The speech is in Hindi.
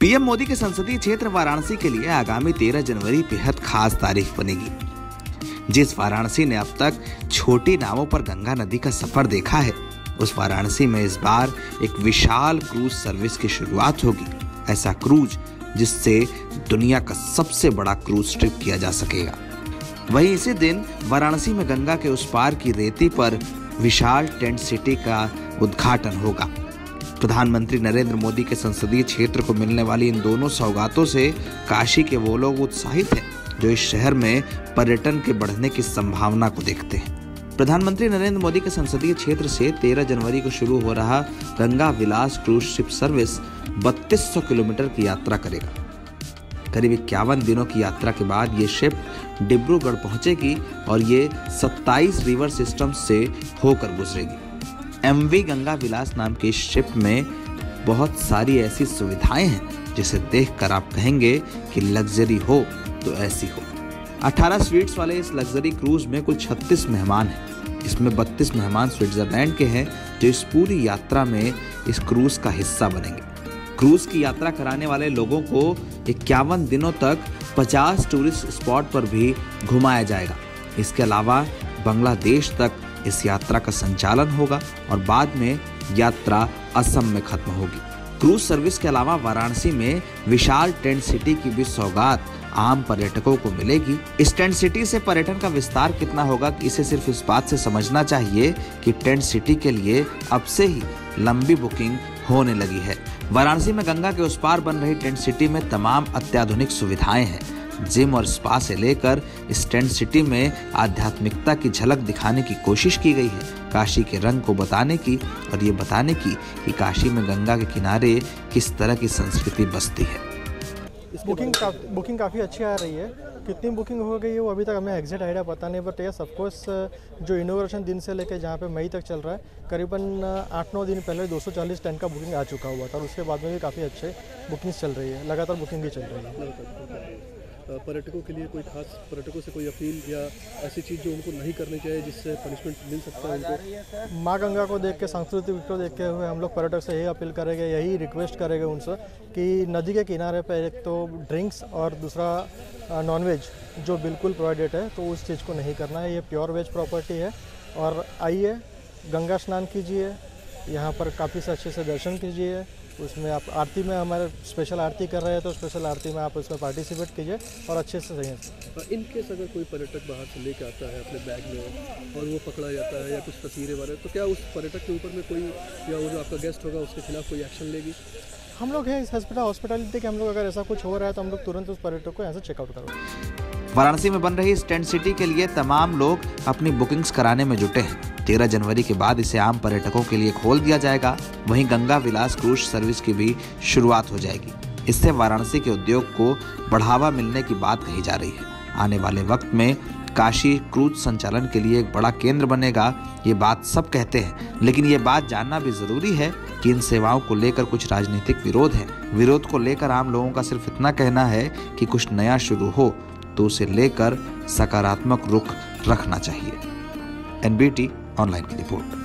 पीएम मोदी के संसदीय क्षेत्र वाराणसी के लिए आगामी 13 जनवरी बेहद खास तारीख बनेगी। जिस वाराणसी ने अब तक छोटी नावों पर गंगा नदी का सफर देखा है, उस वाराणसी में इस बार एक विशाल क्रूज सर्विस की शुरुआत होगी। ऐसा क्रूज जिससे दुनिया का सबसे बड़ा क्रूज ट्रिप किया जा सकेगा। वहीं इसी दिन वाराणसी में गंगा के उस पार की रेती पर विशाल टेंट सिटी का उद्घाटन होगा। प्रधानमंत्री नरेंद्र मोदी के संसदीय क्षेत्र को मिलने वाली इन दोनों सौगातों से काशी के वो लोग उत्साहित हैं जो इस शहर में पर्यटन के बढ़ने की संभावना को देखते हैं। प्रधानमंत्री नरेंद्र मोदी के संसदीय क्षेत्र से 13 जनवरी को शुरू हो रहा गंगा विलास क्रूज शिप सर्विस 3200 किलोमीटर की यात्रा करेगा। करीब 51 दिनों की यात्रा के बाद ये शिप डिब्रूगढ़ पहुंचेगी और ये 27 रिवर सिस्टम से होकर गुजरेगी। एमवी गंगा विलास नाम की इस शिप में बहुत सारी ऐसी सुविधाएं हैं जिसे देखकर आप कहेंगे कि लग्जरी हो तो ऐसी हो। 18 स्वीट्स वाले इस लग्जरी क्रूज में कुल 36 मेहमान हैं। इसमें 32 मेहमान स्विट्जरलैंड के हैं जो इस पूरी यात्रा में इस क्रूज का हिस्सा बनेंगे। क्रूज की यात्रा कराने वाले लोगों को 51 दिनों तक 50 टूरिस्ट स्पॉट पर भी घुमाया जाएगा। इसके अलावा बांग्लादेश तक इस यात्रा का संचालन होगा और बाद में यात्रा असम में खत्म होगी। क्रूज सर्विस के अलावा वाराणसी में विशाल टेंट सिटी की भी सौगात आम पर्यटकों को मिलेगी। इस टेंट सिटी से पर्यटन का विस्तार कितना होगा, इसे सिर्फ इस बात से समझना चाहिए कि टेंट सिटी के लिए अब से ही लंबी बुकिंग होने लगी है। वाराणसी में गंगा के उस पार बन रही टेंट सिटी में तमाम अत्याधुनिक सुविधाएं हैं। जिम और स्पा से लेकर इस टेंट सिटी में आध्यात्मिकता की झलक दिखाने की कोशिश की गई है, काशी के रंग को बताने की और ये बताने की कि काशी में गंगा के किनारे किस तरह की संस्कृति बसती है। बुकिंग काफ़ी अच्छी आ रही है। कितनी बुकिंग हो गई है वो अभी तक हमें एग्जैक्ट आइडिया पता नहीं, बट यस ऑफकोर्स जो इनोग्रेशन दिन से लेकर जहाँ पे मई तक चल रहा है, करीबन 8-9 दिन पहले 240 टेंट का बुकिंग आ चुका हुआ था और उसके बाद में भी काफ़ी अच्छे बुकिंग्स चल रही है। लगातार बुकिंग भी चल रही है। पर्यटकों के लिए कोई खास पर्यटकों से कोई अपील या ऐसी चीज़ जो उनको नहीं करनी चाहिए जिससे पनिशमेंट मिल सकता है उनको? माँ गंगा को देख के, सांस्कृतिक को देखते हुए हम लोग पर्यटक से यही अपील करेंगे, यही रिक्वेस्ट करेंगे उनसे कि नदी के किनारे पे एक तो ड्रिंक्स और दूसरा नॉनवेज जो बिल्कुल प्रोवाइडेड है, तो उस चीज़ को नहीं करना है। ये प्योर वेज प्रॉपर्टी है। और आइए, गंगा स्नान कीजिए, यहाँ पर काफ़ी से अच्छे से दर्शन कीजिए। उसमें आप आरती में हमारे स्पेशल आरती कर रहे हैं तो स्पेशल आरती में आप उसमें पार्टिसिपेट कीजिए और अच्छे से सही। इन केस अगर कोई पर्यटक बाहर से लेके आता है अपने बैग में और वो पकड़ा जाता है या कुछ तस्वीरें वाले, तो क्या उस पर्यटक के ऊपर में कोई या वो जो आपका गेस्ट होगा उसके खिलाफ कोई एक्शन लेगी? हम लोग हैं इस हॉस्पिटैलिटी के, हम लोग अगर ऐसा कुछ हो रहा है तो हम लोग तुरंत उस पर्यटक को यहाँ से चेकआउट करोगे। वाराणसी में बन रही इस टेंट सिटी के लिए तमाम लोग अपनी बुकिंग्स कराने में जुटे हैं। 13 जनवरी के बाद इसे आम पर्यटकों के लिए खोल दिया जाएगा। वहीं गंगा विलास क्रूज सर्विस की भी शुरुआत हो जाएगी। इससे वाराणसी के उद्योग को बढ़ावा मिलने की बात कही जा रही है। आने वाले वक्त में काशी क्रूज संचालन के लिए एक बड़ा केंद्र बनेगा, ये बात सब कहते हैं, लेकिन ये बात जानना भी जरूरी है कि इन सेवाओं को लेकर कुछ राजनीतिक विरोध है। विरोध को लेकर आम लोगों का सिर्फ इतना कहना है कि कुछ नया शुरू हो तो उसे लेकर सकारात्मक रुख रखना चाहिए। NBT ऑनलाइन की रिपोर्ट।